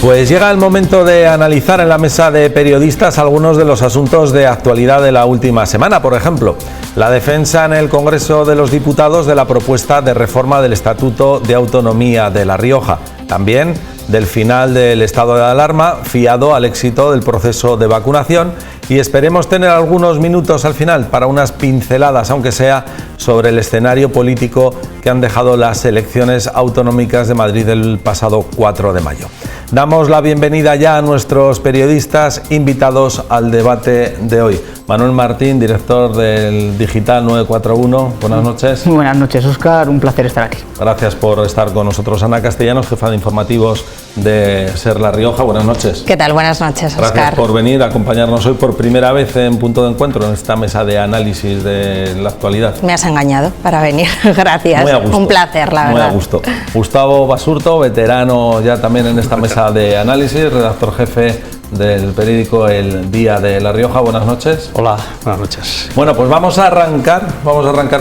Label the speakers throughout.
Speaker 1: Pues llega el momento de analizar en la mesa de periodistas algunos de los asuntos de actualidad de la última semana. Por ejemplo, la defensa en el Congreso de los Diputados de la propuesta de reforma del Estatuto de Autonomía de La Rioja. También del final del estado de alarma, fiado al éxito del proceso de vacunación, y esperemos tener algunos minutos al final para unas pinceladas, aunque sea, sobre el escenario político que han dejado las elecciones autonómicas de Madrid el pasado 4 de mayo. Damos la bienvenida ya a nuestros periodistas invitados al debate de hoy. Manuel Martín, director del Digital 941, buenas noches.
Speaker 2: Muy buenas noches, Óscar, un placer estar aquí.
Speaker 1: Gracias por estar con nosotros. Ana Castellanos, jefa de informativos de SER La Rioja, buenas noches.
Speaker 3: ¿Qué tal? Buenas noches, Óscar.
Speaker 1: Gracias por venir a acompañarnos hoy por primera vez en Punto de Encuentro, en esta mesa de análisis de la actualidad.
Speaker 3: Me has engañado para venir, gracias.
Speaker 1: Muy a gusto.
Speaker 3: Un placer, la verdad.
Speaker 1: Muy a gusto. Gustavo Basurto, veterano ya también en esta mesa de análisis, redactor jefe del periódico El Día de La Rioja. Buenas noches.
Speaker 4: Hola, buenas noches.
Speaker 1: Bueno, pues vamos a arrancar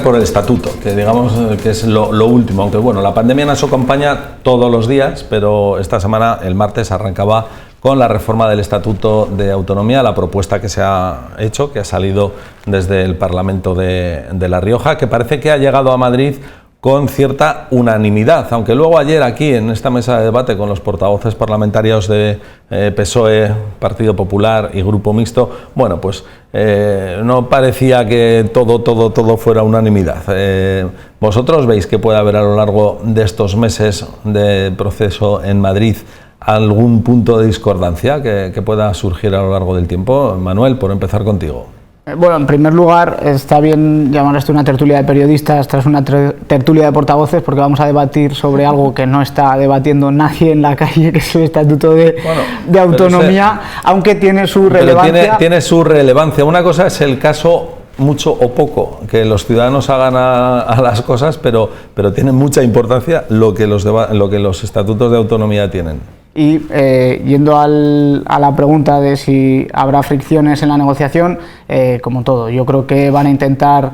Speaker 1: por el estatuto, que digamos que es lo último, aunque bueno, la pandemia nos acompaña todos los días, pero esta semana, el martes, arrancaba con la reforma del Estatuto de Autonomía, la propuesta que se ha hecho, que ha salido desde el Parlamento de La Rioja, que parece que ha llegado a Madrid con cierta unanimidad, aunque luego ayer aquí en esta mesa de debate con los portavoces parlamentarios de PSOE, Partido Popular y Grupo Mixto, bueno, pues no parecía que todo fuera unanimidad. ¿Vosotros veis que puede haber a lo largo de estos meses de proceso en Madrid algún punto de discordancia que pueda surgir a lo largo del tiempo? Manuel, por empezar contigo.
Speaker 2: Bueno, en primer lugar, está bien llamar esto una tertulia de periodistas tras una tertulia de portavoces, porque vamos a debatir sobre algo que no está debatiendo nadie en la calle, que es el Estatuto de Autonomía, aunque tiene su relevancia.
Speaker 1: Tiene su relevancia. Una cosa es el caso, mucho o poco, que los ciudadanos hagan a las cosas, pero tiene mucha importancia lo que los estatutos de autonomía tienen.
Speaker 2: Y yendo a la pregunta de si habrá fricciones en la negociación, como todo, yo creo que van a intentar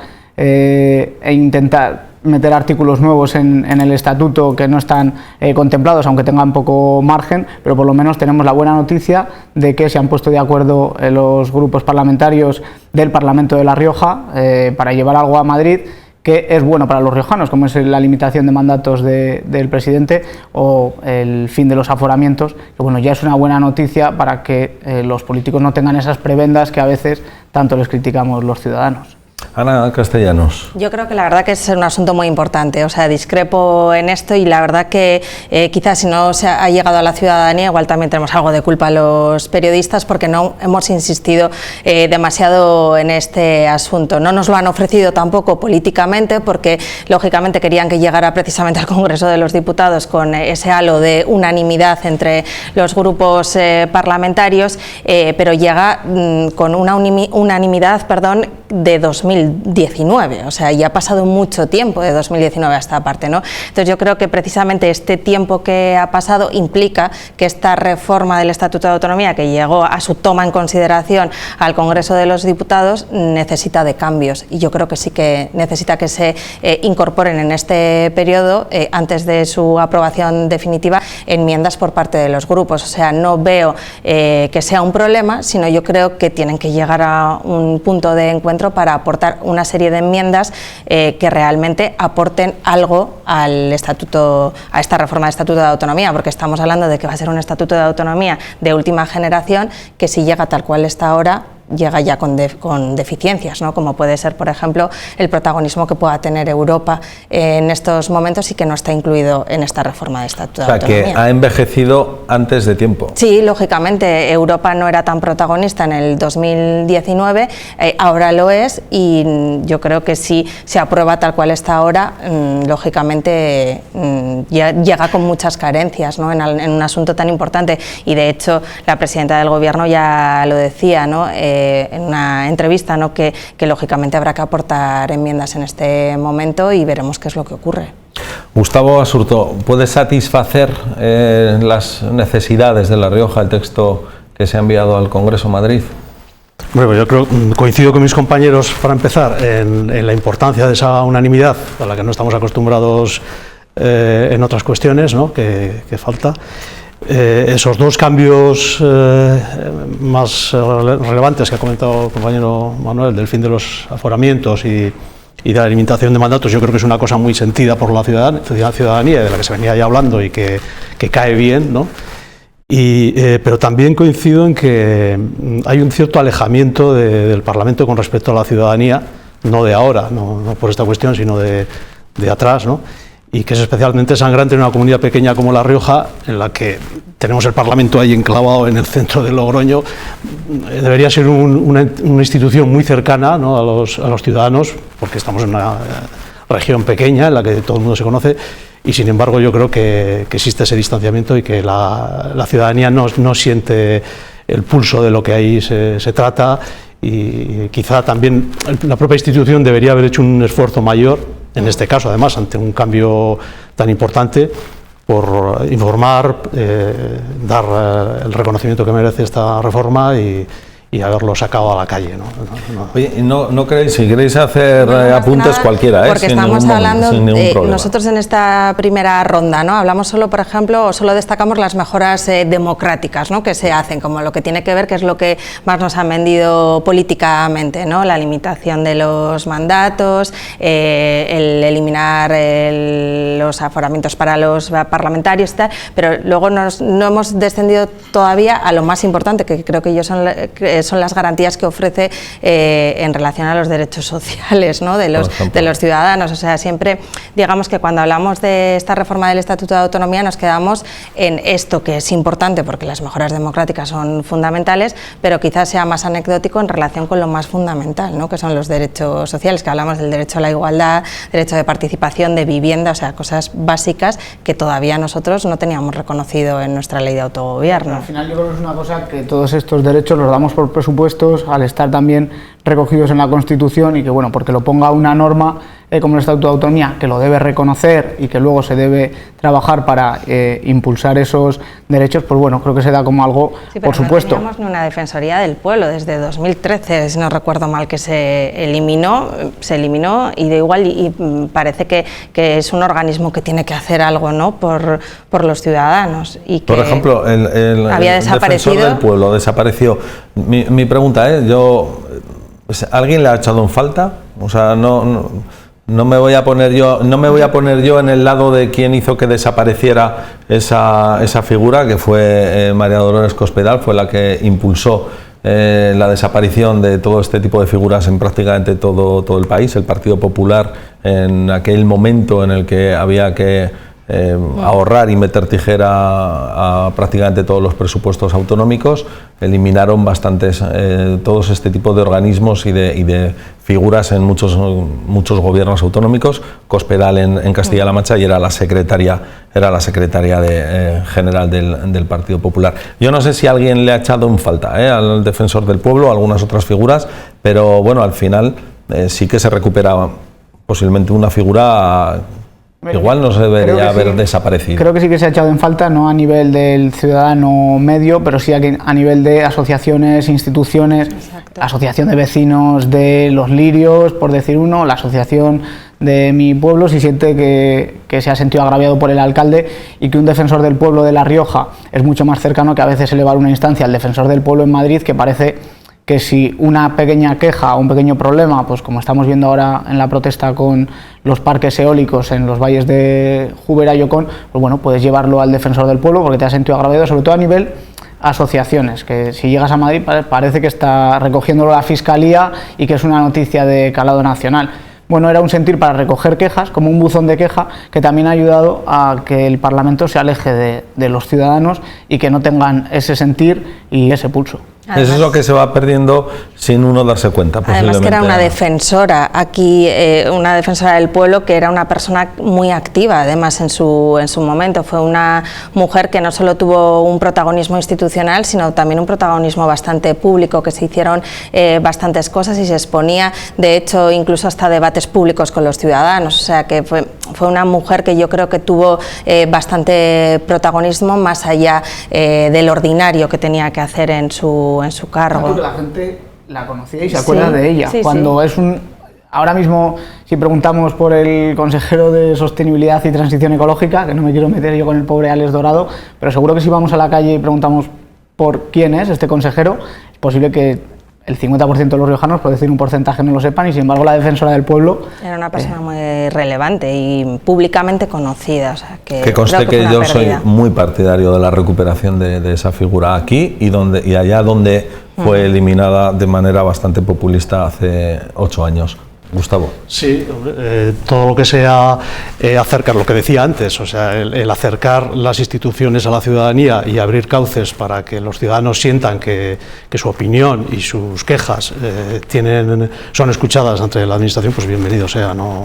Speaker 2: meter artículos nuevos en el estatuto que no están contemplados, aunque tengan poco margen, pero por lo menos tenemos la buena noticia de que se han puesto de acuerdo los grupos parlamentarios del Parlamento de La Rioja para llevar algo a Madrid que es bueno para los riojanos, como es la limitación de mandatos del presidente o el fin de los aforamientos, que bueno, ya es una buena noticia para que los políticos no tengan esas prebendas que a veces tanto les criticamos los ciudadanos.
Speaker 1: Ana Castellanos.
Speaker 3: Yo creo que la verdad que es un asunto muy importante, o sea, discrepo en esto y la verdad que quizás si no se ha llegado a la ciudadanía, igual también tenemos algo de culpa los periodistas porque no hemos insistido demasiado en este asunto. No nos lo han ofrecido tampoco políticamente porque lógicamente querían que llegara precisamente al Congreso de los Diputados con ese halo de unanimidad entre los grupos parlamentarios, pero llega con una unanimidad, de 2019, o sea, ya ha pasado mucho tiempo de 2019 a esta parte, ¿no? Entonces yo creo que precisamente este tiempo que ha pasado implica que esta reforma del Estatuto de Autonomía, que llegó a su toma en consideración al Congreso de los Diputados, necesita de cambios, y yo creo que sí que necesita que se incorporen en este periodo, antes de su aprobación definitiva, enmiendas por parte de los grupos. O sea, no veo que sea un problema, sino yo creo que tienen que llegar a un punto de encuentro para aportar una serie de enmiendas que realmente aporten algo al estatuto, a esta reforma del Estatuto de Autonomía, porque estamos hablando de que va a ser un Estatuto de Autonomía de última generación que, si llega tal cual está ahora, llega ya con deficiencias, ¿no? Como puede ser, por ejemplo, el protagonismo que pueda tener Europa en estos momentos y que no está incluido en esta reforma de Estatuto de Autonomía.
Speaker 1: O sea, que ha envejecido antes de tiempo.
Speaker 3: Sí, lógicamente, Europa no era tan protagonista en el 2019, ahora lo es, y yo creo que si se aprueba tal cual está ahora, lógicamente ya llega con muchas carencias, ¿no? en un asunto tan importante, y de hecho la presidenta del Gobierno ya lo decía, ¿no? En una entrevista, ¿no? que lógicamente habrá que aportar enmiendas en este momento y veremos qué es lo que ocurre.
Speaker 1: Gustavo Basurto, ¿puede satisfacer las necesidades de La Rioja el texto que se ha enviado al Congreso Madrid?
Speaker 4: Bueno, yo creo, coincido con mis compañeros, para empezar, en la importancia de esa unanimidad a la que no estamos acostumbrados en otras cuestiones, ¿no? que falta. Esos dos cambios más relevantes que ha comentado el compañero Manuel, del fin de los aforamientos y de la limitación de mandatos, yo creo que es una cosa muy sentida por la ciudadanía, de la que se venía ya hablando y que cae bien, ¿no? Pero también coincido en que hay un cierto alejamiento del Parlamento con respecto a la ciudadanía, no de ahora, no por esta cuestión, sino de atrás, ¿no? Y que es especialmente sangrante en una comunidad pequeña como La Rioja, en la que tenemos el Parlamento ahí enclavado en el centro de Logroño. Debería ser una institución muy cercana, ¿no?, a los ciudadanos, porque estamos en una región pequeña en la que todo el mundo se conoce, y sin embargo yo creo que existe ese distanciamiento y que la ciudadanía no siente el pulso de lo que ahí se trata, y quizá también la propia institución debería haber hecho un esfuerzo mayor, en este caso además ante un cambio tan importante, por informar, dar el reconocimiento que merece esta reforma y haberlo sacado a la calle, ¿no?
Speaker 1: Oye, no queréis, si queréis hacer apuntes cualquiera,
Speaker 3: porque estamos hablando nosotros en esta primera ronda, ¿no? Hablamos solo, por ejemplo, o solo destacamos las mejoras democráticas, ¿no?, que se hacen, como lo que tiene que ver, que es lo que más nos han vendido políticamente, ¿no?, la limitación de los mandatos, el eliminar los aforamientos para los parlamentarios y tal, pero luego no hemos descendido todavía a lo más importante, que creo que ellos son las garantías que ofrece en relación a los derechos sociales, ¿no?, de los ciudadanos. O sea, siempre digamos que cuando hablamos de esta reforma del Estatuto de Autonomía nos quedamos en esto, que es importante porque las mejoras democráticas son fundamentales, pero quizás sea más anecdótico en relación con lo más fundamental, ¿no?, que son los derechos sociales, que hablamos del derecho a la igualdad, derecho de participación, de vivienda, o sea, cosas básicas que todavía nosotros no teníamos reconocido en nuestra ley de autogobierno.
Speaker 2: Al final yo creo que es una cosa que todos estos derechos los damos por presupuestos, al estar también recogidos en la Constitución, y que, bueno, porque lo ponga una norma como el Estatuto de Autonomía, que lo debe reconocer y que luego se debe trabajar para impulsar esos derechos, pues bueno, creo que se da como algo,
Speaker 3: sí,
Speaker 2: por supuesto.
Speaker 3: No teníamos ni una Defensoría del Pueblo desde 2013, si no recuerdo mal, que se eliminó y de igual, y parece que es un organismo que tiene que hacer algo, ¿no?, por los ciudadanos. Y que
Speaker 1: por ejemplo, el
Speaker 3: había desaparecido.
Speaker 1: Defensor del Pueblo desapareció. Mi pregunta es, ¿alguien le ha echado en falta? O sea, no me voy a poner yo en el lado de quien hizo que desapareciera esa figura, que fue María Dolores Cospedal, fue la que impulsó la desaparición de todo este tipo de figuras en prácticamente todo el país. El Partido Popular, en aquel momento en el que había que ahorrar y meter tijera a prácticamente todos los presupuestos autonómicos, eliminaron todos este tipo de organismos y de figuras en muchos gobiernos autonómicos. Cospedal en Castilla-La Mancha, y era la secretaria general del Partido Popular. Yo no sé si alguien le ha echado en falta al Defensor del Pueblo, a algunas otras figuras, pero bueno, al final sí que se recupera posiblemente una figura. Igual no se debería haber desaparecido.
Speaker 2: Creo que sí que se ha echado en falta, no a nivel del ciudadano medio, pero sí a nivel de asociaciones, instituciones. Exacto. Asociación de vecinos de Los Lirios, por decir uno, la asociación de mi pueblo, si siente que se ha sentido agraviado por el alcalde, y que un defensor del pueblo de La Rioja es mucho más cercano que a veces elevar una instancia al defensor del pueblo en Madrid, que parece que si una pequeña queja o un pequeño problema, pues como estamos viendo ahora en la protesta con los parques eólicos en los valles de Júbera y Ocón, pues bueno, puedes llevarlo al defensor del pueblo porque te has sentido agraviado, sobre todo a nivel asociaciones, que si llegas a Madrid parece que está recogiéndolo la Fiscalía y que es una noticia de calado nacional. Bueno, era un sentir para recoger quejas, como un buzón de queja, que también ha ayudado a que el Parlamento se aleje de los ciudadanos y que no tengan ese sentir y ese pulso.
Speaker 1: Además, es eso que se va perdiendo sin uno darse cuenta.
Speaker 3: Además que era una defensora aquí, una defensora del pueblo, que era una persona muy activa, además en su momento. Fue una mujer que no solo tuvo un protagonismo institucional, sino también un protagonismo bastante público, que se hicieron bastantes cosas y se exponía, de hecho, incluso hasta debates públicos con los ciudadanos. O sea que fue una mujer que yo creo que tuvo bastante protagonismo más allá del ordinario que tenía que hacer en su cargo.
Speaker 2: La gente la conocía y se acuerda de ella. Cuando es ahora mismo, si preguntamos por el consejero de Sostenibilidad y Transición Ecológica, que no me quiero meter yo con el pobre Alex Dorado, pero seguro que si vamos a la calle y preguntamos por quién es este consejero, es posible que el 50% de los riojanos, por decir un porcentaje, no lo sepan, y sin embargo la defensora del pueblo...
Speaker 3: Era una persona muy relevante y públicamente conocida. O sea,
Speaker 1: que conste que yo soy muy partidario de la recuperación de esa figura aquí y allá donde fue eliminada de manera bastante populista hace 8 años. Gustavo.
Speaker 4: Sí, todo lo que sea acercar, lo que decía antes, o sea, el acercar las instituciones a la ciudadanía y abrir cauces para que los ciudadanos sientan que su opinión y sus quejas son escuchadas ante la administración, pues bienvenido sea, ¿no?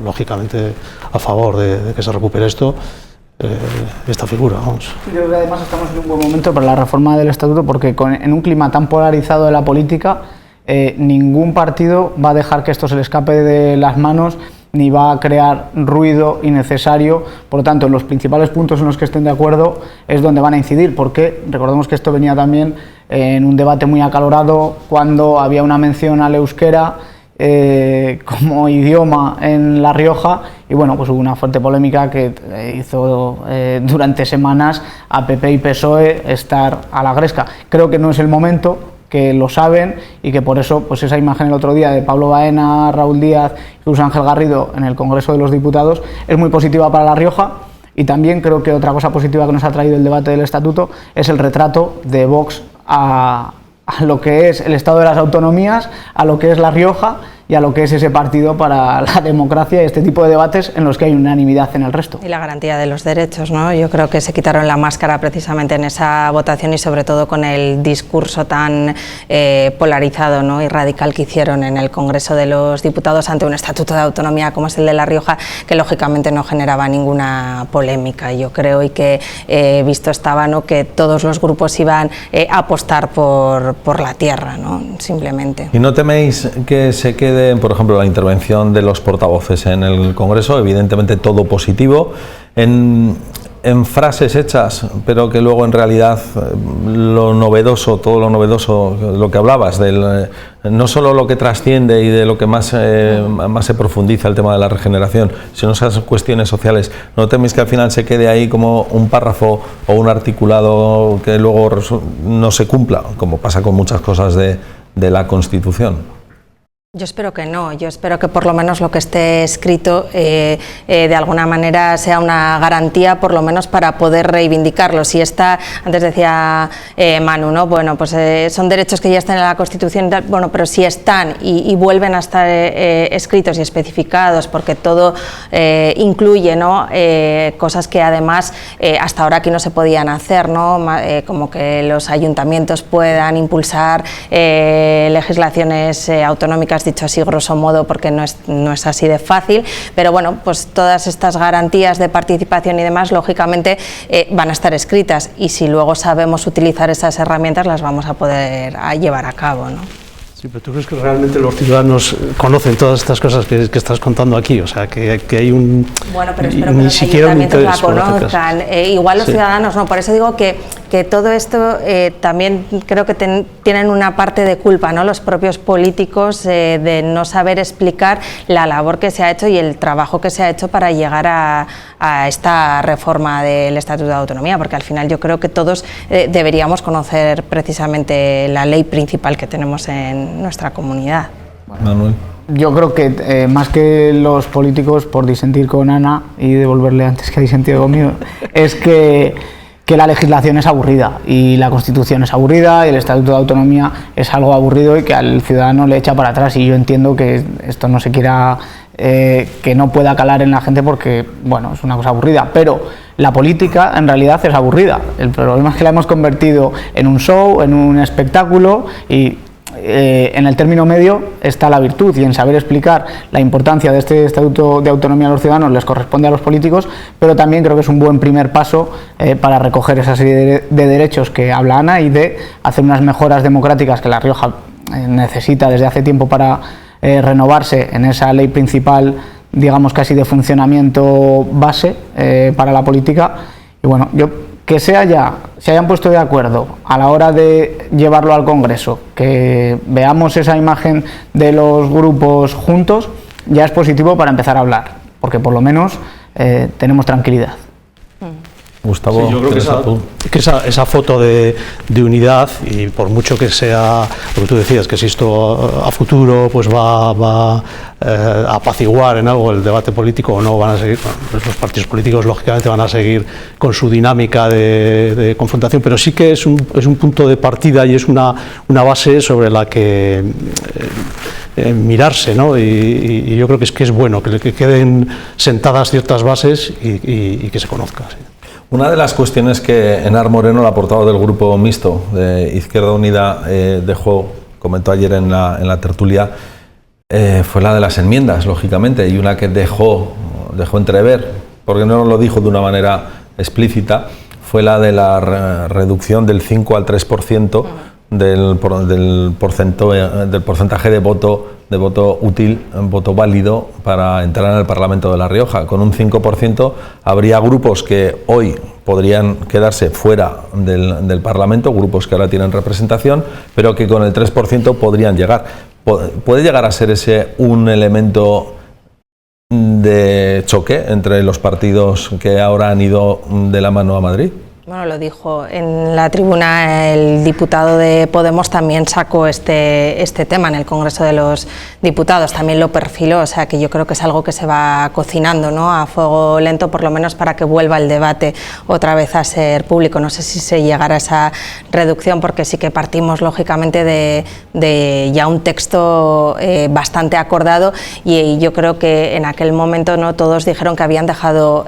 Speaker 4: Lógicamente a favor de que se recupere esta figura. Vamos.
Speaker 2: Yo creo que además estamos en un buen momento para la reforma del estatuto, porque en un clima tan polarizado de la política, ningún partido va a dejar que esto se le escape de las manos ni va a crear ruido innecesario. Por lo tanto, en los principales puntos en los que estén de acuerdo es donde van a incidir, porque recordemos que esto venía también en un debate muy acalorado cuando había una mención al euskera como idioma en La Rioja, y bueno, pues hubo una fuerte polémica que hizo durante semanas a PP y PSOE estar a la gresca. Creo que no es el momento, que lo saben, y que por eso pues esa imagen el otro día de Pablo Baena, Raúl Díaz y Luis Ángel Garrido en el Congreso de los Diputados es muy positiva para La Rioja. Y también creo que otra cosa positiva que nos ha traído el debate del estatuto es el retrato de Vox a lo que es el Estado de las Autonomías, a lo que es La Rioja y a lo que es ese partido para la democracia y este tipo de debates en los que hay unanimidad en el resto.
Speaker 3: Y la garantía de los derechos, ¿no? Yo creo que se quitaron la máscara precisamente en esa votación y sobre todo con el discurso tan polarizado, ¿no? Y radical que hicieron en el Congreso de los Diputados ante un estatuto de autonomía como es el de La Rioja, que lógicamente no generaba ninguna polémica, yo creo, y que visto estaba, ¿no?, que todos los grupos iban a apostar por la tierra, ¿no?, simplemente.
Speaker 1: ¿Y no teméis que se quede, por ejemplo, la intervención de los portavoces en el Congreso, evidentemente todo positivo, en frases hechas, pero que luego en realidad lo novedoso, todo lo novedoso, lo que hablabas, no solo lo que trasciende y de lo que más se profundiza el tema de la regeneración, sino esas cuestiones sociales, ¿no teméis que al final se quede ahí como un párrafo o un articulado que luego no se cumpla, como pasa con muchas cosas de la Constitución?
Speaker 3: Yo espero que no, yo espero que por lo menos lo que esté escrito de alguna manera sea una garantía, por lo menos para poder reivindicarlo. Si está, antes decía Manu, ¿no?, bueno, pues son derechos que ya están en la Constitución y tal, bueno, pero si están y vuelven a estar escritos y especificados, porque todo incluye, ¿no?, cosas que además hasta ahora aquí no se podían hacer, ¿no?, como que los ayuntamientos puedan impulsar legislaciones autonómicas, dicho así grosso modo, porque no es así de fácil, pero bueno, pues todas estas garantías de participación y demás, lógicamente van a estar escritas, y si luego sabemos utilizar esas herramientas las vamos a poder llevar a cabo, ¿no?
Speaker 4: Sí, pero ¿tú crees que realmente los ciudadanos conocen todas estas cosas que estás contando aquí? O sea, que hay un...
Speaker 3: Bueno, pero espero que los ayuntamientos la conozcan. Igual los ciudadanos no, por eso digo que todo esto también creo que tienen una parte de culpa, ¿no?, los propios políticos, de no saber explicar la labor que se ha hecho y el trabajo que se ha hecho para llegar a esta reforma del Estatuto de Autonomía, porque al final yo creo que todos deberíamos conocer precisamente la ley principal que tenemos en nuestra comunidad.
Speaker 1: Manuel.
Speaker 2: Yo creo que más que los políticos, por disentir con Ana y devolverle antes que ha disentido conmigo, es que la legislación es aburrida y la Constitución es aburrida y el Estatuto de Autonomía es algo aburrido y que al ciudadano le echa para atrás, y yo entiendo que esto no se quiera, que no pueda calar en la gente porque, bueno, es una cosa aburrida, pero la política en realidad es aburrida. El problema es que la hemos convertido en un show, en un espectáculo, y en el término medio está la virtud, y en saber explicar la importancia de este Estatuto de Autonomía a los ciudadanos les corresponde a los políticos, pero también creo que es un buen primer paso para recoger esa serie de derechos que habla Ana y de hacer unas mejoras democráticas que La Rioja necesita desde hace tiempo para renovarse en esa ley principal, digamos casi de funcionamiento base para la política. Y bueno, yo que se hayan puesto de acuerdo a la hora de llevarlo al Congreso, que veamos esa imagen de los grupos juntos, ya es positivo para empezar a hablar, porque por lo menos tenemos tranquilidad.
Speaker 1: Gustavo,
Speaker 4: sí, yo creo que esa foto de unidad, y por mucho que sea lo que tú decías, que si esto a futuro pues va a apaciguar en algo el debate político o no, van a seguir, pues los partidos políticos lógicamente van a seguir con su dinámica de confrontación, pero sí que es un punto de partida y es una base sobre la que mirarse, ¿no? Y yo creo que es bueno que queden sentadas ciertas bases y que se conozca. Sí.
Speaker 1: Una de las cuestiones que Enar Moreno, el portavoz del grupo mixto de Izquierda Unida, comentó ayer en la tertulia, fue la de las enmiendas, lógicamente, y una que dejó entrever, porque no lo dijo de una manera explícita, fue la de la reducción del 5 al 3% del porcentaje de voto útil, voto válido para entrar en el Parlamento de La Rioja. Con un 5% habría grupos que hoy podrían quedarse fuera del Parlamento, grupos que ahora tienen representación, pero que con el 3% podrían llegar. ¿Puede llegar a ser ese un elemento de choque entre los partidos que ahora han ido de la mano a Madrid?
Speaker 3: Bueno, lo dijo en la tribuna el diputado de Podemos, también sacó este tema en el Congreso de los Diputados, también lo perfiló, o sea que yo creo que es algo que se va cocinando, ¿no?, a fuego lento, por lo menos para que vuelva el debate otra vez a ser público. No sé si se llegará a esa reducción, porque sí que partimos lógicamente de ya un texto bastante acordado, y yo creo que en aquel momento no todos dijeron que habían dejado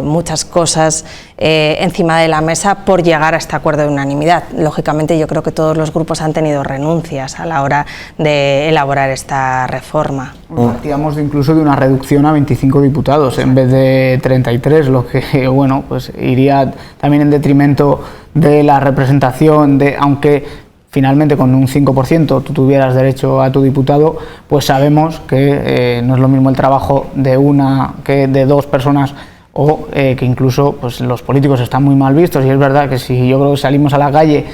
Speaker 3: muchas cosas encima de la mesa por llegar a este acuerdo de unanimidad. Lógicamente yo creo que todos los grupos han tenido renuncias a la hora de elaborar esta reforma.
Speaker 2: Partíamos incluso de una reducción a 25 diputados en vez de 33, lo que bueno, pues iría también en detrimento de la representación, aunque finalmente con un 5% tú tuvieras derecho a tu diputado, pues sabemos que no es lo mismo el trabajo de una que de dos personas, o que incluso pues los políticos están muy mal vistos, y es verdad que si yo creo que salimos a la calle,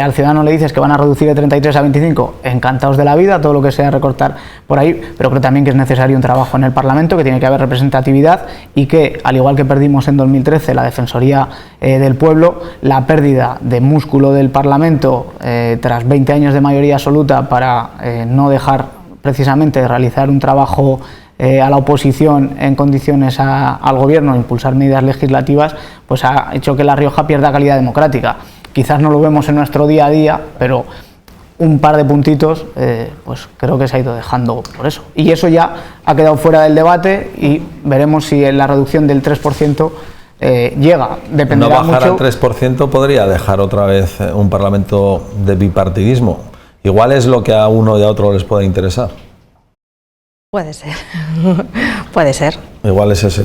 Speaker 2: al ciudadano le dices que van a reducir de 33 a 25, encantados de la vida, todo lo que sea recortar por ahí, pero creo también que es necesario un trabajo en el Parlamento, que tiene que haber representatividad, y que, al igual que perdimos en 2013 la Defensoría del Pueblo, la pérdida de músculo del Parlamento tras 20 años de mayoría absoluta para no dejar precisamente de realizar un trabajo a la oposición en condiciones al gobierno, impulsar medidas legislativas, pues ha hecho que La Rioja pierda calidad democrática. Quizás no lo vemos en nuestro día a día, pero un par de puntitos pues creo que se ha ido dejando por eso. Y eso ya ha quedado fuera del debate, y veremos si en la reducción del 3% llega. Dependerá
Speaker 1: no bajar
Speaker 2: mucho.
Speaker 1: al 3% podría dejar otra vez un parlamento de bipartidismo. Igual es lo que a uno y a otro les puede interesar.
Speaker 3: Puede ser, puede ser.
Speaker 1: Igual ese es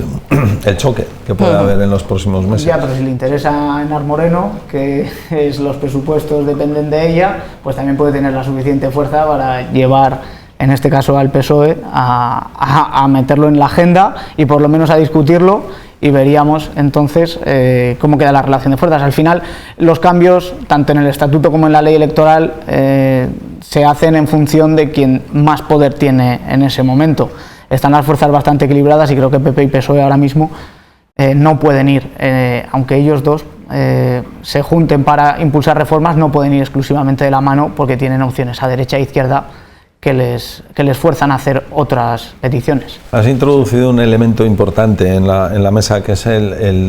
Speaker 1: el choque que puede haber en los próximos meses.
Speaker 2: Ya, pero si le interesa a Enar Moreno, que los presupuestos dependen de ella, pues también puede tener la suficiente fuerza para llevar, en este caso al PSOE, a meterlo en la agenda y por lo menos a discutirlo, y veríamos entonces cómo queda la relación de fuerzas. Al final, los cambios, tanto en el estatuto como en la ley electoral, se hacen en función de quien más poder tiene en ese momento. Están las fuerzas bastante equilibradas, y creo que PP y PSOE ahora mismo no pueden ir, aunque ellos dos se junten para impulsar reformas, no pueden ir exclusivamente de la mano, porque tienen opciones a derecha e izquierda que les fuerzan a hacer otras peticiones.
Speaker 1: Has introducido un elemento importante en la mesa, que es el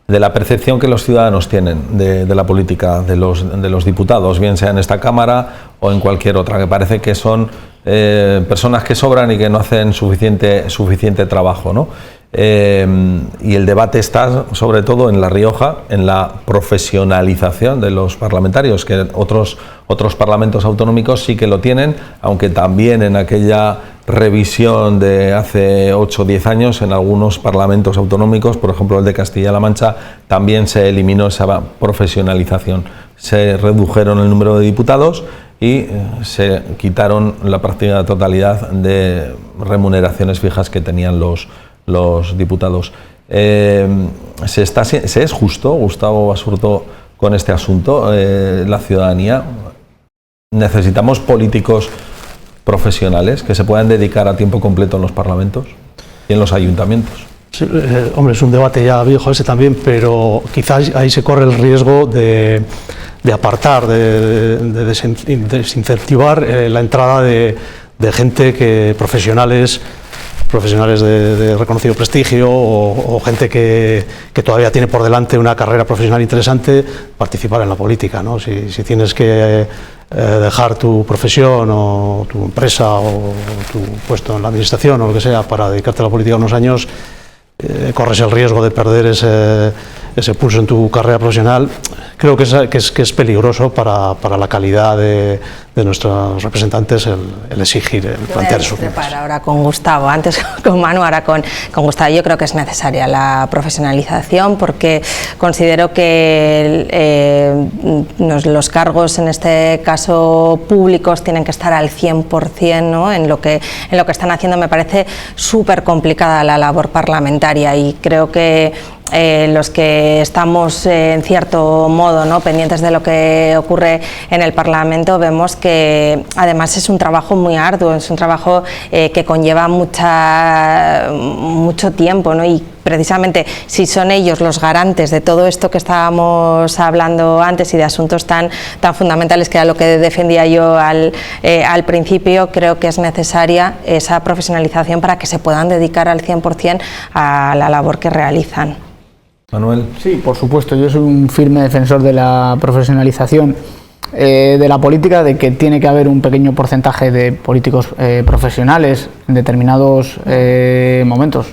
Speaker 1: de la percepción que los ciudadanos tienen de la política, de los diputados, bien sea en esta Cámara o en cualquier otra, que parece que son personas que sobran y que no hacen suficiente trabajo, ¿no? Y el debate está sobre todo en La Rioja, en la profesionalización de los parlamentarios, que otros parlamentos autonómicos sí que lo tienen, aunque también en aquella revisión de hace 8 o 10 años en algunos parlamentos autonómicos, por ejemplo el de Castilla-La Mancha, también se eliminó esa profesionalización. Se redujeron el número de diputados y se quitaron la práctica totalidad de remuneraciones fijas que tenían los diputados. ¿se es justo, Gustavo Basurto, con este asunto? La ciudadanía, ¿necesitamos políticos profesionales que se puedan dedicar a tiempo completo en los parlamentos y en los ayuntamientos?
Speaker 4: Sí, hombre, es un debate ya viejo ese también, pero quizás ahí se corre el riesgo de apartar, de desincentivar la entrada de gente profesionales de reconocido prestigio o gente que todavía tiene por delante una carrera profesional interesante, participar en la política, ¿no? Si tienes que dejar tu profesión o tu empresa o tu puesto en la administración o lo que sea para dedicarte a la política unos años, corres el riesgo de perder ese pulso en tu carrera profesional. Creo que es peligroso para la calidad de nuestros representantes el exigir, el plantear eso.
Speaker 3: Ahora con Gustavo, antes con Manu, ahora con Gustavo. Yo creo que es necesaria la profesionalización porque considero que los cargos, en este caso públicos, tienen que estar al 100%, ¿no? en lo que están haciendo. Me parece súper complicada la labor parlamentaria y creo que los que estamos en cierto modo, ¿no?, pendientes de lo que ocurre en el Parlamento, vemos que además es un trabajo muy arduo, es un trabajo que conlleva mucho tiempo, ¿no? Y precisamente si son ellos los garantes de todo esto que estábamos hablando antes y de asuntos tan fundamentales, que era lo que defendía yo al principio, creo que es necesaria esa profesionalización para que se puedan dedicar al 100% a la labor que realizan.
Speaker 1: Manuel.
Speaker 2: Sí, por supuesto, yo soy un firme defensor de la profesionalización de la política, de que tiene que haber un pequeño porcentaje de políticos profesionales en determinados momentos.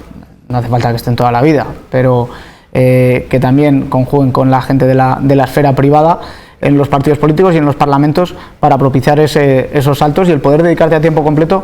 Speaker 2: No hace falta que estén toda la vida, pero que también conjuguen con la gente de la esfera privada en los partidos políticos y en los parlamentos para propiciar esos saltos y el poder dedicarte a tiempo completo.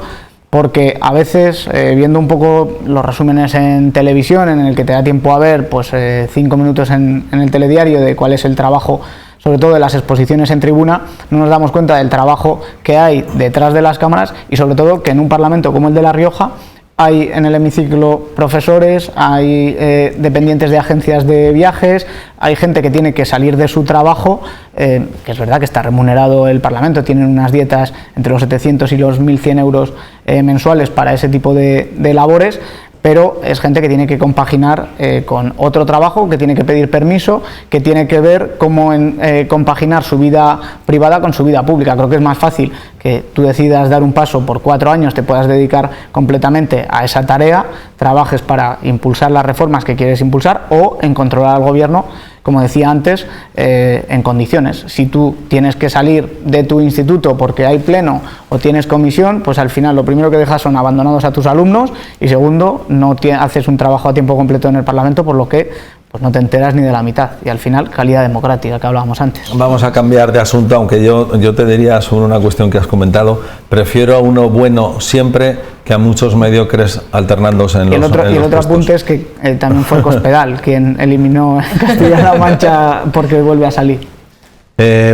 Speaker 2: Porque a veces, viendo un poco los resúmenes en televisión, en el que te da tiempo a ver 5 minutos en el telediario de cuál es el trabajo, sobre todo de las exposiciones en tribuna, no nos damos cuenta del trabajo que hay detrás de las cámaras y sobre todo que en un parlamento como el de La Rioja hay en el hemiciclo profesores, hay dependientes de agencias de viajes, hay gente que tiene que salir de su trabajo, que es verdad que está remunerado el Parlamento, tienen unas dietas entre los 700 y los 1.100 euros mensuales para ese tipo de labores, pero es gente que tiene que compaginar con otro trabajo, que tiene que pedir permiso, que tiene que ver cómo compaginar su vida privada con su vida pública. Creo que es más fácil que tú decidas dar un paso por 4 años, te puedas dedicar completamente a esa tarea, trabajes para impulsar las reformas que quieres impulsar o en controlar al gobierno, como decía antes, en condiciones. Si tú tienes que salir de tu instituto porque hay pleno o tienes comisión, pues al final lo primero que dejas son abandonados a tus alumnos y segundo, no haces un trabajo a tiempo completo en el Parlamento, por lo que pues no te enteras ni de la mitad. Y al final, calidad democrática, que hablábamos antes.
Speaker 1: Vamos a cambiar de asunto, aunque yo te diría sobre una cuestión que has comentado, prefiero a uno bueno siempre que a muchos mediocres alternándose en los puestos. Y el otro
Speaker 2: apunte es que también fue Cospedal quien eliminó Castilla-La Mancha porque vuelve a salir.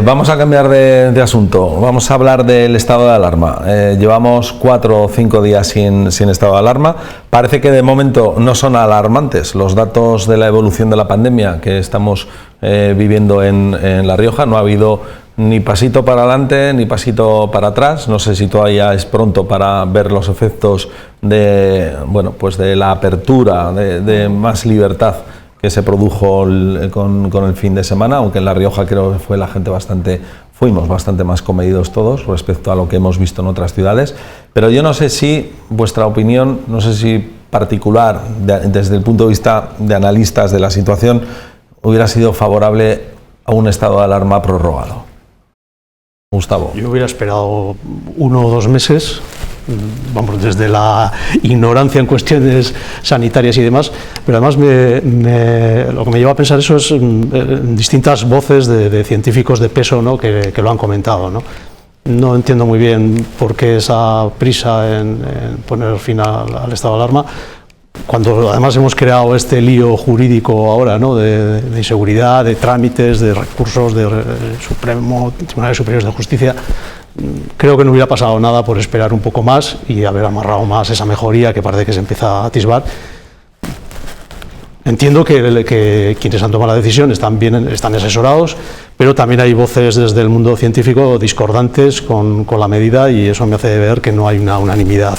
Speaker 1: Vamos a cambiar de asunto, vamos a hablar del estado de alarma. Llevamos 4 o 5 días sin estado de alarma. Parece que de momento no son alarmantes los datos de la evolución de la pandemia que estamos viviendo en La Rioja. No ha habido ni pasito para adelante ni pasito para atrás. No sé si todavía es pronto para ver los efectos de la apertura, de más libertad que se produjo con el fin de semana, aunque en La Rioja creo que fuimos bastante más comedidos todos respecto a lo que hemos visto en otras ciudades. Pero yo no sé si vuestra opinión, no sé si particular, desde el punto de vista de analistas de la situación, hubiera sido favorable a un estado de alarma prorrogado. Gustavo.
Speaker 4: Yo hubiera esperado 1 o 2 meses, vamos, desde la ignorancia en cuestiones sanitarias y demás, pero además lo que me lleva a pensar eso es distintas voces de científicos de peso, ¿no?, que lo han comentado, ¿no? No entiendo muy bien por qué esa prisa en poner fin al estado de alarma, cuando además hemos creado este lío jurídico ahora, ¿no?, de inseguridad, de trámites, de recursos del Tribunales Superiores de Justicia. Creo que no hubiera pasado nada por esperar un poco más y haber amarrado más esa mejoría que parece que se empieza a atisbar. Entiendo que quienes han tomado la decisión están asesorados, pero también hay voces desde el mundo científico discordantes con la medida, y eso me hace ver que no hay una unanimidad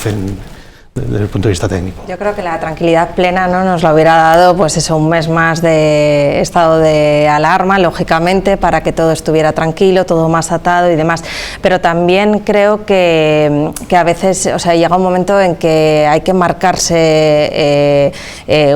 Speaker 4: desde el punto de vista técnico.
Speaker 3: Yo creo que la tranquilidad plena, ¿no?, nos lo hubiera dado pues eso, un mes más de estado de alarma, lógicamente, para que todo estuviera tranquilo, todo más atado y demás. Pero también creo que a veces, o sea, llega un momento en que hay que marcarse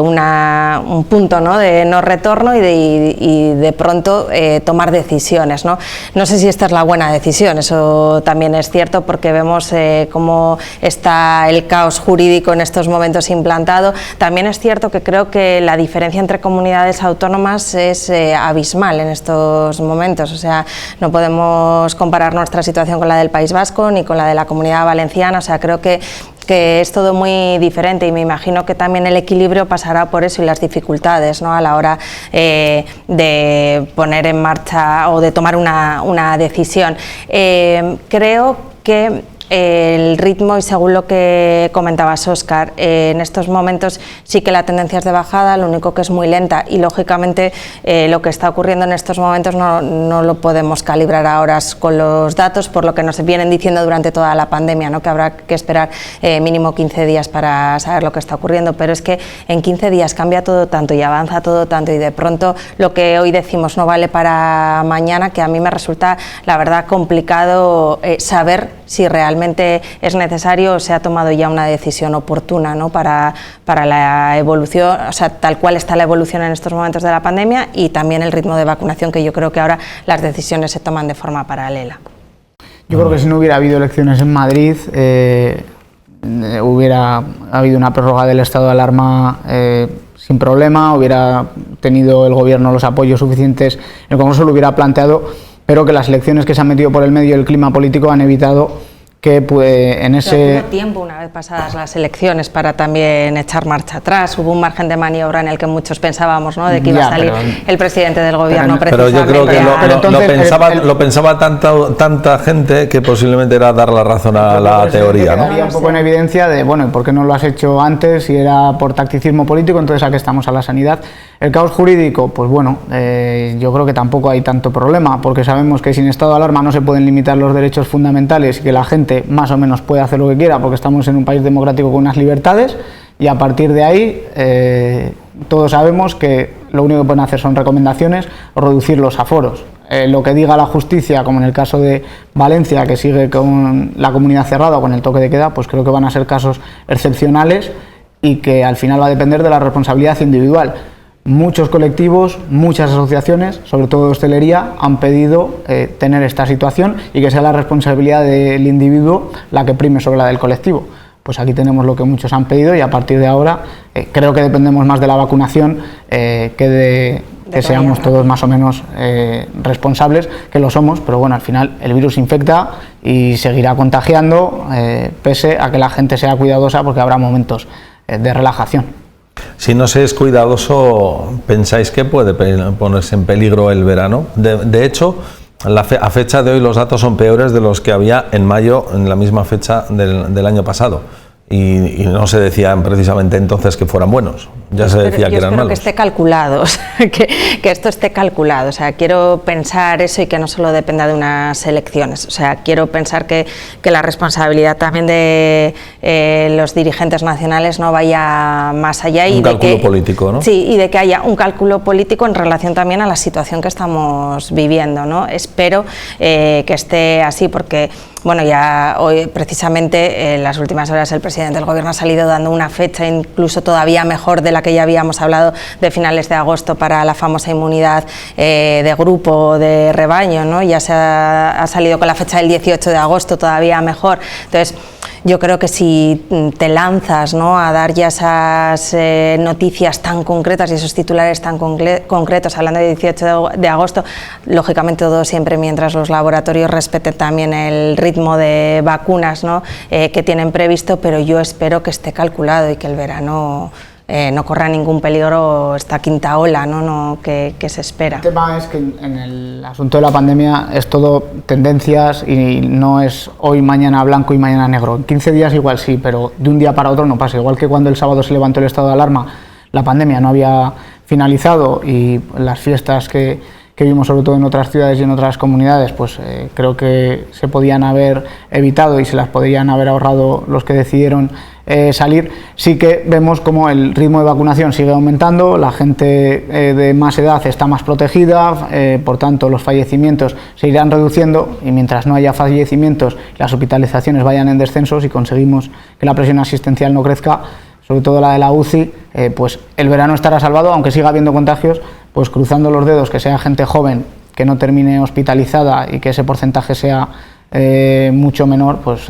Speaker 3: un punto, ¿no?, de no retorno y de pronto tomar decisiones, ¿no? No sé si esta es la buena decisión, eso también es cierto, porque vemos cómo está el caos jurídico en estos momentos implantado. También es cierto que creo que la diferencia entre comunidades autónomas es abismal en estos momentos, o sea, no podemos comparar nuestra situación con la del País Vasco ni con la de la Comunidad Valenciana, o sea, creo que es todo muy diferente, y me imagino que también el equilibrio pasará por eso y las dificultades, ¿no?, a la hora de poner en marcha o de tomar una decisión. Creo que el ritmo, y según lo que comentabas, Óscar, en estos momentos sí que la tendencia es de bajada, lo único que es muy lenta, y lógicamente lo que está ocurriendo en estos momentos no lo podemos calibrar ahora con los datos, por lo que nos vienen diciendo durante toda la pandemia, ¿no?, que habrá que esperar mínimo 15 días para saber lo que está ocurriendo, pero es que en 15 días cambia todo tanto y avanza todo tanto, y de pronto lo que hoy decimos no vale para mañana, que a mí me resulta, la verdad, complicado saber si realmente es necesario o se ha tomado ya una decisión oportuna, ¿no?, para la evolución, o sea, tal cual está la evolución en estos momentos de la pandemia, y también el ritmo de vacunación, que yo creo que ahora las decisiones se toman de forma paralela.
Speaker 2: Yo creo que si no hubiera habido elecciones en Madrid, hubiera habido una prórroga del estado de alarma sin problema, hubiera tenido el gobierno los apoyos suficientes, el Congreso lo hubiera planteado, pero que las elecciones que se han metido por el medio y el clima político han evitado que en ese
Speaker 3: tiempo, una vez pasadas las elecciones, para también echar marcha atrás. Hubo un margen de maniobra en el que muchos pensábamos, ¿no?, de que iba a salir el presidente del gobierno,
Speaker 1: pero yo creo que lo pensaba tanta gente que posiblemente era dar la razón a la teoría, ¿no?
Speaker 2: Había un poco en evidencia de, bueno, ¿por qué no lo has hecho antes? Si era por tacticismo político, entonces ¿a qué estamos? A la sanidad. El caos jurídico, pues bueno, yo creo que tampoco hay tanto problema, porque sabemos que sin estado de alarma no se pueden limitar los derechos fundamentales y que la gente más o menos puede hacer lo que quiera, porque estamos en un país democrático con unas libertades, y a partir de ahí todos sabemos que lo único que pueden hacer son recomendaciones o reducir los aforos. Lo que diga la justicia, como en el caso de Valencia, que sigue con la comunidad cerrada o con el toque de queda, pues creo que van a ser casos excepcionales y que al final va a depender de la responsabilidad individual. Muchos colectivos, muchas asociaciones, sobre todo de hostelería, han pedido tener esta situación y que sea la responsabilidad del individuo la que prime sobre la del colectivo. Pues aquí tenemos lo que muchos han pedido, y a partir de ahora creo que dependemos más de la vacunación que de que seamos todos más o menos responsables, que lo somos, pero bueno, al final el virus infecta y seguirá contagiando, pese a que la gente sea cuidadosa, porque habrá momentos de relajación.
Speaker 1: Si no se es cuidadoso, ¿pensáis que puede ponerse en peligro el verano? De hecho, a fecha de hoy los datos son peores de los que había en mayo, en la misma fecha del año pasado. Y no se decían precisamente entonces que fueran buenos, ya se decía que eran malos.
Speaker 3: Que esté calculado, o sea, que esto esté calculado, o sea, quiero pensar eso y que no solo dependa de unas elecciones, o sea, quiero pensar que la responsabilidad también de los dirigentes nacionales no vaya más allá, y
Speaker 1: un cálculo político, ¿no?
Speaker 3: Sí, y de que haya un cálculo político en relación también a la situación que estamos viviendo, ¿no? Espero que esté así, porque bueno, ya hoy precisamente en las últimas horas el presidente del gobierno ha salido dando una fecha incluso todavía mejor de la que ya habíamos hablado, de finales de agosto, para la famosa inmunidad de grupo, de rebaño, ¿no? Ya ha salido con la fecha del 18 de agosto, todavía mejor. Entonces, yo creo que si te lanzas, ¿no?, a dar ya esas noticias tan concretas y esos titulares tan concretos, hablando de 18 de agosto, lógicamente todo siempre mientras los laboratorios respeten también el ritmo de vacunas, ¿no?, que tienen previsto, pero yo espero que esté calculado y que el verano no corra ningún peligro esta quinta ola, ¿no? Que se espera.
Speaker 2: El tema es que en el asunto de la pandemia es todo tendencias y no es hoy, mañana blanco y mañana negro. En 15 días igual sí, pero de un día para otro no pasa. Igual que cuando el sábado se levantó el estado de alarma, la pandemia no había finalizado y las fiestas que vimos sobre todo en otras ciudades y en otras comunidades, pues creo que se podían haber evitado y se las podrían haber ahorrado los que decidieron salir. Sí que vemos como el ritmo de vacunación sigue aumentando, la gente de más edad está más protegida, por tanto los fallecimientos se irán reduciendo y mientras no haya fallecimientos las hospitalizaciones vayan en descenso, si conseguimos que la presión asistencial no crezca, sobre todo la de la UCI, pues el verano estará salvado, aunque siga habiendo contagios, pues cruzando los dedos que sea gente joven que no termine hospitalizada y que ese porcentaje sea mucho menor, pues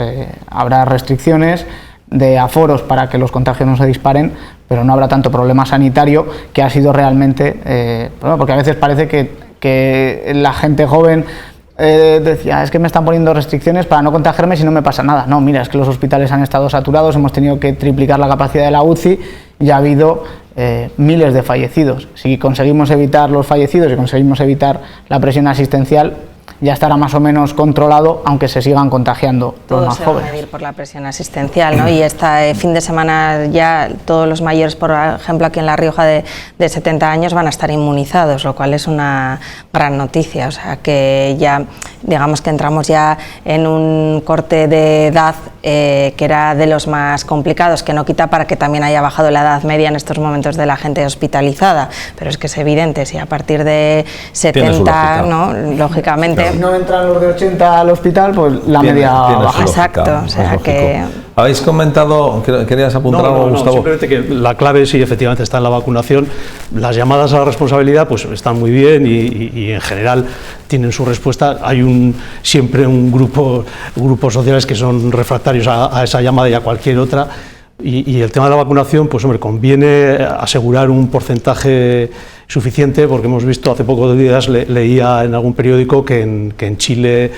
Speaker 2: habrá restricciones de aforos para que los contagios no se disparen, pero no habrá tanto problema sanitario, que ha sido realmente, porque a veces parece que la gente joven decía, es que me están poniendo restricciones para no contagiarme si no me pasa nada. No, mira, es que los hospitales han estado saturados, hemos tenido que triplicar la capacidad de la UCI y ha habido miles de fallecidos. Si conseguimos evitar los fallecidos y conseguimos evitar la presión asistencial, ya estará más o menos controlado, aunque se sigan contagiando los más jóvenes. Todo se va a medir
Speaker 3: por la presión asistencial, ¿no? Y este fin de semana ya todos los mayores, por ejemplo, aquí en La Rioja de 70 años van a estar inmunizados, lo cual es una gran noticia. O sea, que ya, digamos que entramos ya en un corte de edad que era de los más complicados, que no quita para que también haya bajado la edad media en estos momentos de la gente hospitalizada, pero es que es evidente, si a partir de 70, ¿no? Lógicamente...
Speaker 2: Claro. Si no entran los de 80 al hospital, pues la media baja.
Speaker 3: Exacto, o sea que...
Speaker 1: Habéis comentado, querías apuntar algo, Gustavo.
Speaker 4: Simplemente que la clave sí efectivamente está en la vacunación. Las llamadas a la responsabilidad pues están muy bien y en general tienen su respuesta. Hay siempre un grupos sociales que son refractarios a esa llamada y a cualquier otra. Y el tema de la vacunación, pues hombre, conviene asegurar un porcentaje suficiente, porque hemos visto hace pocos días, leía en algún periódico que en Chile,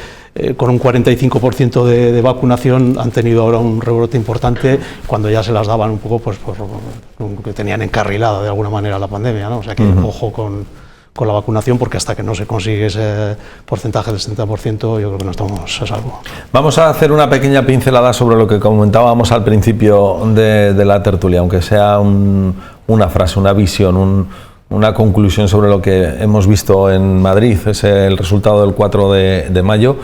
Speaker 4: con un 45% de vacunación, han tenido ahora un rebrote importante cuando ya se las daban un poco, pues que tenían encarrilada de alguna manera la pandemia, ¿no? O sea que ojo con la vacunación, porque hasta que no se consigue ese porcentaje del 70%, yo creo que no estamos a salvo.
Speaker 1: Vamos a hacer una pequeña pincelada sobre lo que comentábamos al principio de la tertulia, aunque sea una frase, una visión, una conclusión sobre lo que hemos visto en Madrid. Es el resultado del 4 de mayo.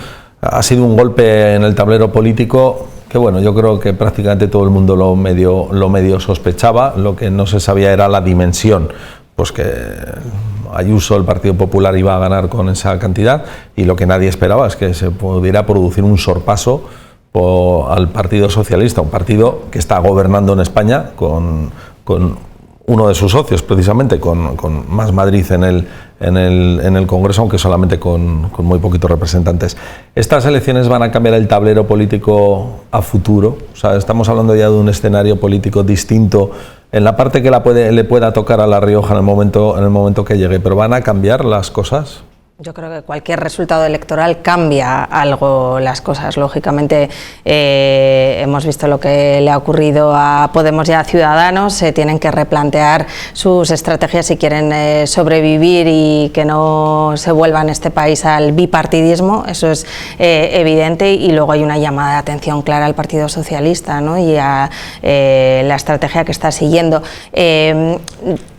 Speaker 1: Ha sido un golpe en el tablero político que, bueno, yo creo que prácticamente todo el mundo lo medio sospechaba. Lo que no se sabía era la dimensión, pues que Ayuso, el Partido Popular, iba a ganar con esa cantidad, y lo que nadie esperaba es que se pudiera producir un sorpaso al Partido Socialista, un partido que está gobernando en España con uno de sus socios, precisamente, con Más Madrid en el Congreso, aunque solamente con muy poquitos representantes. ¿Estas elecciones van a cambiar el tablero político a futuro? O sea, estamos hablando ya de un escenario político distinto en la parte que le pueda tocar a La Rioja en el momento que llegue, pero ¿van a cambiar las cosas?
Speaker 3: Yo creo que cualquier resultado electoral cambia algo las cosas. Lógicamente hemos visto lo que le ha ocurrido a Podemos y a Ciudadanos. Se tienen que replantear sus estrategias si quieren sobrevivir y que no se vuelva en este país al bipartidismo. Eso es evidente, y luego hay una llamada de atención clara al Partido Socialista, ¿no? Y a la estrategia que está siguiendo.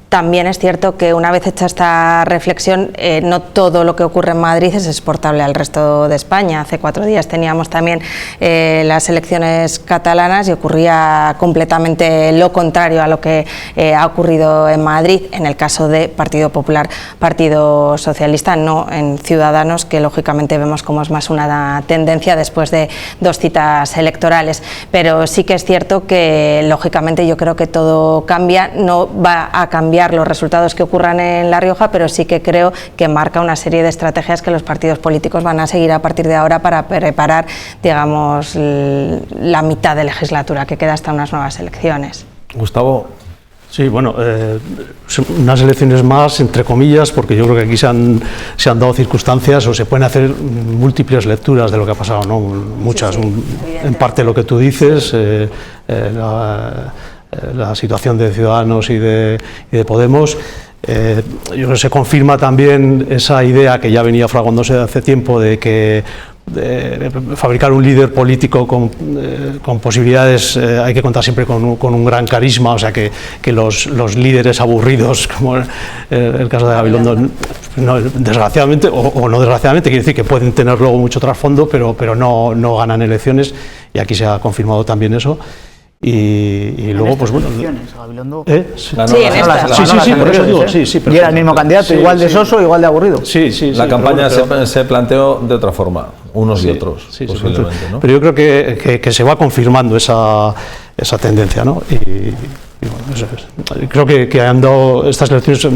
Speaker 3: También es cierto que una vez hecha esta reflexión, no todo lo que ocurre en Madrid es exportable al resto de España. Hace 4 días teníamos también las elecciones catalanas y ocurría completamente lo contrario a lo que ha ocurrido en Madrid, en el caso de Partido Popular, Partido Socialista, no en Ciudadanos, que lógicamente vemos como es más una tendencia después de 2 citas electorales. Pero sí que es cierto que lógicamente yo creo que todo cambia, no va a cambiar los resultados que ocurran en La Rioja, pero sí que creo que marca una serie de estrategias que los partidos políticos van a seguir a partir de ahora para preparar, digamos, la mitad de legislatura que queda hasta unas nuevas elecciones.
Speaker 1: Gustavo.
Speaker 4: Sí, bueno, unas elecciones más, entre comillas, porque yo creo que aquí se han dado circunstancias, o se pueden hacer múltiples lecturas de lo que ha pasado, ¿no? Muchas, sí, en parte lo que tú dices, la situación de Ciudadanos y de Podemos. Yo creo que se confirma también esa idea que ya venía fraguándose hace tiempo de que fabricar un líder político con posibilidades, hay que contar siempre con un gran carisma, o sea que los líderes aburridos, como el caso de Gabilondo, no, desgraciadamente, o no desgraciadamente, quiere decir que pueden tener luego mucho trasfondo, pero no ganan elecciones, y aquí se ha confirmado también eso. Y luego, pues bueno.
Speaker 2: Gabilondo.
Speaker 3: Sí, en esta.
Speaker 4: Sí, por eso digo, sí.
Speaker 2: Y era el mismo candidato, igual de soso, igual de aburrido.
Speaker 4: Sí.
Speaker 1: La campaña se planteó de otra forma, unos y otros, posiblemente, ¿no?
Speaker 4: Pero yo creo que se va confirmando esa tendencia, ¿no? Y bueno, eso es. Creo que estas elecciones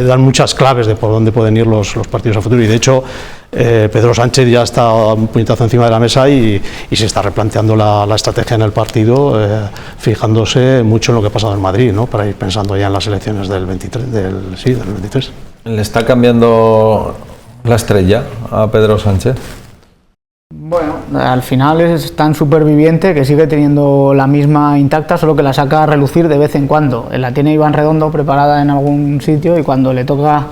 Speaker 4: dan muchas claves de por dónde pueden ir los partidos a futuro, y de hecho Pedro Sánchez ya está un puñetazo encima de la mesa y se está replanteando la estrategia en el partido, fijándose mucho en lo que ha pasado en Madrid, ¿no? Para ir pensando ya en las elecciones del 23. Del 23.
Speaker 1: ¿Le está cambiando la estrella a Pedro Sánchez?
Speaker 2: Bueno, al final es tan superviviente que sigue teniendo la misma intacta, solo que la saca a relucir de vez en cuando. La tiene Iván Redondo preparada en algún sitio, y cuando le toca,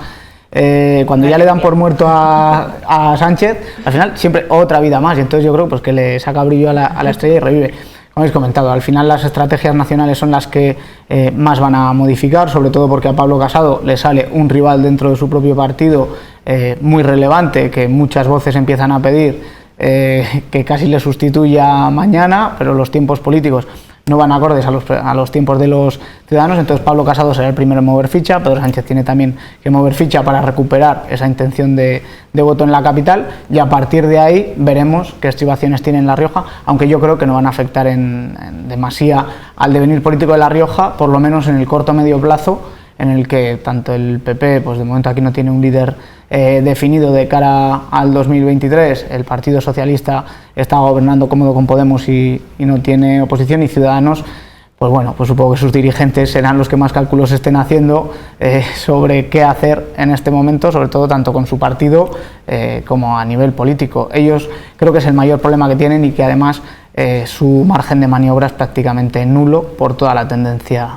Speaker 2: cuando ya le dan por muerto a Sánchez, al final siempre otra vida más, y entonces yo creo pues, que le saca brillo a la estrella y revive. Como habéis comentado, al final las estrategias nacionales son las que más van a modificar, sobre todo porque a Pablo Casado le sale un rival dentro de su propio partido muy relevante, que muchas voces empiezan a pedir que casi le sustituya mañana, pero los tiempos políticos no van acordes a los tiempos de los ciudadanos. Entonces Pablo Casado será el primero en mover ficha. Pedro Sánchez tiene también que mover ficha para recuperar esa intención de voto en la capital, y a partir de ahí veremos qué estribaciones tiene en La Rioja, aunque yo creo que no van a afectar en demasía al devenir político de La Rioja, por lo menos en el corto o medio plazo, en el que tanto el PP, pues de momento aquí no tiene un líder definido de cara al 2023, el Partido Socialista está gobernando cómodo con Podemos y no tiene oposición, y Ciudadanos, pues bueno, pues supongo que sus dirigentes serán los que más cálculos estén haciendo sobre qué hacer en este momento, sobre todo tanto con su partido como a nivel político. Ellos creo que es el mayor problema que tienen, y que además su margen de maniobra es prácticamente nulo por toda la tendencia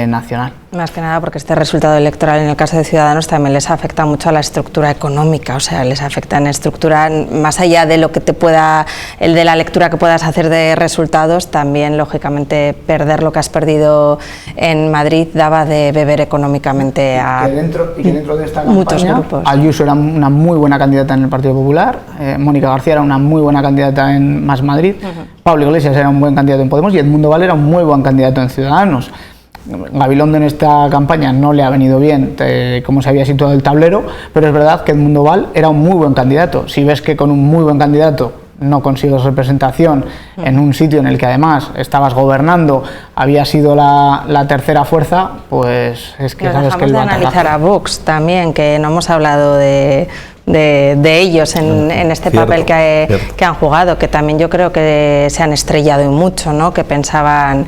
Speaker 2: nacional.
Speaker 3: Más que nada porque este resultado electoral en el caso de Ciudadanos también les afecta mucho a la estructura económica, o sea, les afecta en estructura, más allá de lo que te pueda, el de la lectura que puedas hacer de resultados, también lógicamente perder lo que has perdido en Madrid daba de beber económicamente a
Speaker 2: que dentro de esta
Speaker 3: muchos
Speaker 2: campaña,
Speaker 3: grupos.
Speaker 2: Ayuso era una muy buena candidata en el Partido Popular, Mónica García era una muy buena candidata en Más Madrid, Pablo Iglesias era un buen candidato en Podemos, y Edmundo Val era un muy buen candidato en Ciudadanos. Gabilondo en esta campaña no le ha venido bien cómo se había situado el tablero, pero es verdad que Edmundo Val era un muy buen candidato. Si ves que con un muy buen candidato no consigues representación en un sitio en el que además estabas gobernando, había sido la tercera fuerza, pues es que sabes que el
Speaker 3: dejamos de analizar a Vox también, que no hemos hablado de ellos en este papel que han jugado, que también yo creo que se han estrellado y mucho, ¿no? Que pensaban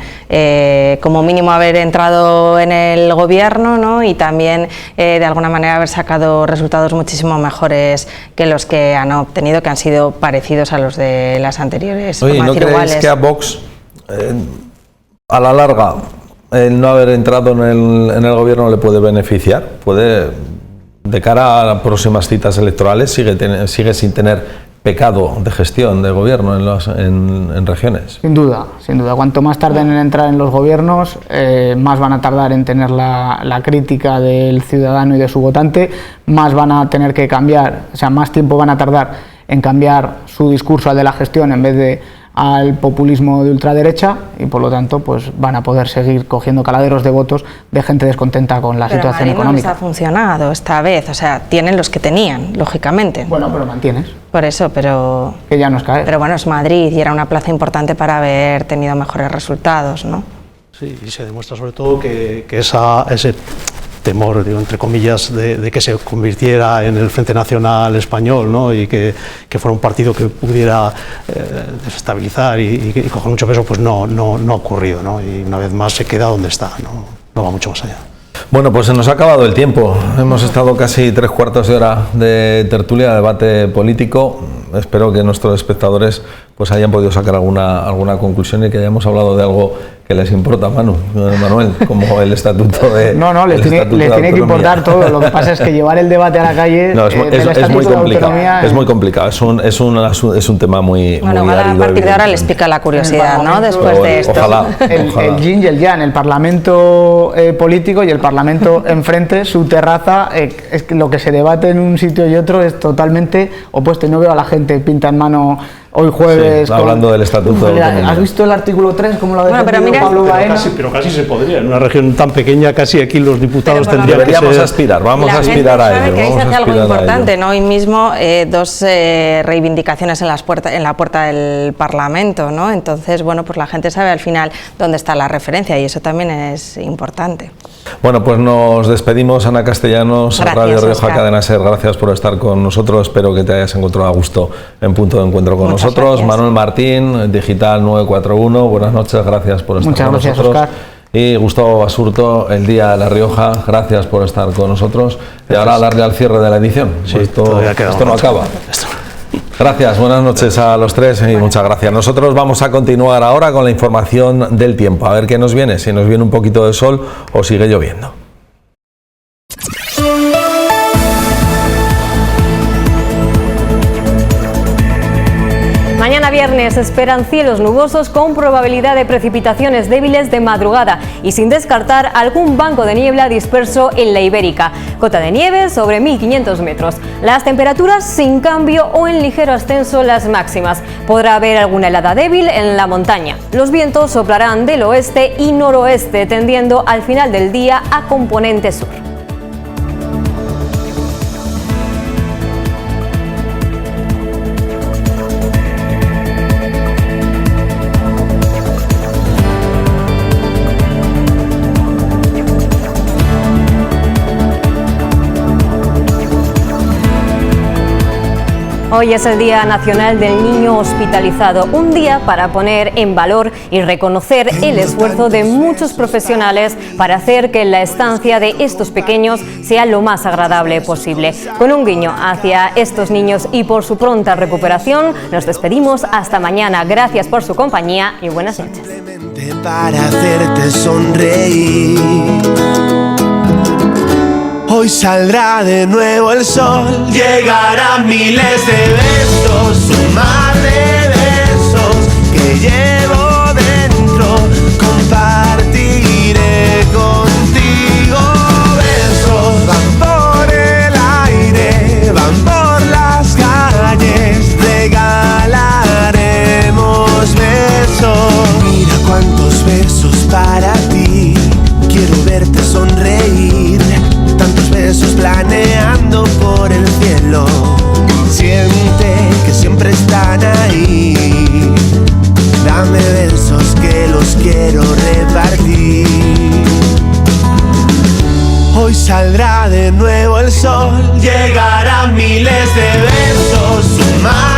Speaker 3: como mínimo haber entrado en el gobierno, ¿no? Y también de alguna manera haber sacado resultados muchísimo mejores que los que han obtenido, que han sido parecidos a los de las anteriores.
Speaker 1: Oye, ¿no creéis que a Vox a la larga el no haber entrado en el gobierno le puede beneficiar? De cara a las próximas citas electorales sigue sin tener pecado de gestión de gobierno en regiones.
Speaker 2: Sin duda. Cuanto más tarden en entrar en los gobiernos, más van a tardar en tener la crítica del ciudadano y de su votante, más van a tener que cambiar, o sea, más tiempo van a tardar en cambiar su discurso al de la gestión en vez de al populismo de ultraderecha, y por lo tanto pues van a poder seguir cogiendo caladeros de votos de gente descontenta con la situación económica.
Speaker 3: No les ha funcionado esta vez, o sea, tienen los que tenían, lógicamente.
Speaker 2: Bueno, pero mantienes.
Speaker 3: Por eso, pero...
Speaker 2: Que ya no es caer.
Speaker 3: Pero bueno, es Madrid y era una plaza importante para haber tenido mejores resultados, ¿no?
Speaker 4: Sí, y se demuestra sobre todo que ese temor, digo, entre comillas, de que se convirtiera en el Frente Nacional Español, ¿no? Y que fuera un partido que pudiera desestabilizar y coger mucho peso, pues no ha ocurrido, ¿no? Y una vez más se queda donde está, no va mucho más allá.
Speaker 1: Bueno, pues se nos ha acabado el tiempo. Hemos estado casi 3/4 de hora de tertulia, de debate político. Espero que nuestros espectadores pues hayan podido sacar alguna conclusión y que hayamos hablado de algo que les importa, Manuel, como el estatuto de
Speaker 2: No, les tiene que importar todo. Lo que pasa es que llevar el debate a la calle
Speaker 1: es muy complicado. Es muy complicado. Es un tema muy
Speaker 3: a partir de ahora les pica la curiosidad, ¿no? Después de esto.
Speaker 1: Ojalá.
Speaker 2: El yin y el yang, el Parlamento político y el Parlamento enfrente, su terraza, es que lo que se debate en un sitio y otro es totalmente opuesto. Y no veo a la gente pinta en mano hoy jueves.
Speaker 1: Sí, hablando del estatuto.
Speaker 2: ¿Has visto el artículo 3? ¿Cómo lo ha defendido Pablo Baena?
Speaker 4: Pero casi se podría. En una región tan pequeña, casi aquí los diputados tendrían que ser...
Speaker 1: Deberíamos aspirar, vamos a aspirar a ello.
Speaker 3: Que ahí se hace algo importante, ¿no? Hoy mismo dos reivindicaciones en la puerta del Parlamento, ¿no? Entonces, bueno, pues la gente sabe al final dónde está la referencia y eso también es importante.
Speaker 1: Bueno, pues nos despedimos, Ana Castellanos, Radio Rioja, Cadena SER, gracias por estar con nosotros, espero que te hayas encontrado a gusto en Punto de Encuentro con nosotros. Manuel Martín, Digital 941, buenas noches, gracias por estar con nosotros. Oscar. Y Gustavo Basurto, El Día de La Rioja, gracias por estar con nosotros. Y ahora darle al cierre de la edición,
Speaker 4: sí,
Speaker 1: esto no acaba. Gracias, buenas noches a los tres y muchas gracias. Nosotros vamos a continuar ahora con la información del tiempo, a ver qué nos viene, si nos viene un poquito de sol o sigue lloviendo.
Speaker 5: Mañana viernes se esperan cielos nubosos con probabilidad de precipitaciones débiles de madrugada y sin descartar algún banco de niebla disperso en la Ibérica. Cota de nieve sobre 1500 metros. Las temperaturas sin cambio o en ligero ascenso las máximas. Podrá haber alguna helada débil en la montaña. Los vientos soplarán del oeste y noroeste tendiendo al final del día a componente sur. Hoy es el Día Nacional del Niño Hospitalizado, un día para poner en valor y reconocer el esfuerzo de muchos profesionales para hacer que la estancia de estos pequeños sea lo más agradable posible. Con un guiño hacia estos niños y por su pronta recuperación, nos despedimos hasta mañana. Gracias por su compañía y buenas noches.
Speaker 6: Para hacerte sonreír. Hoy saldrá de nuevo el sol, llegarán miles de besos, un mar de besos que llevo dentro, compartiré contigo. Besos van por el aire, van por las calles, regalaremos besos. Mira cuántos besos para ti, quiero verte sonreír. Tantos besos planeando por el cielo. Siente que siempre están ahí. Dame besos que los quiero repartir. Hoy saldrá de nuevo el sol, llegarán miles de besos, un mar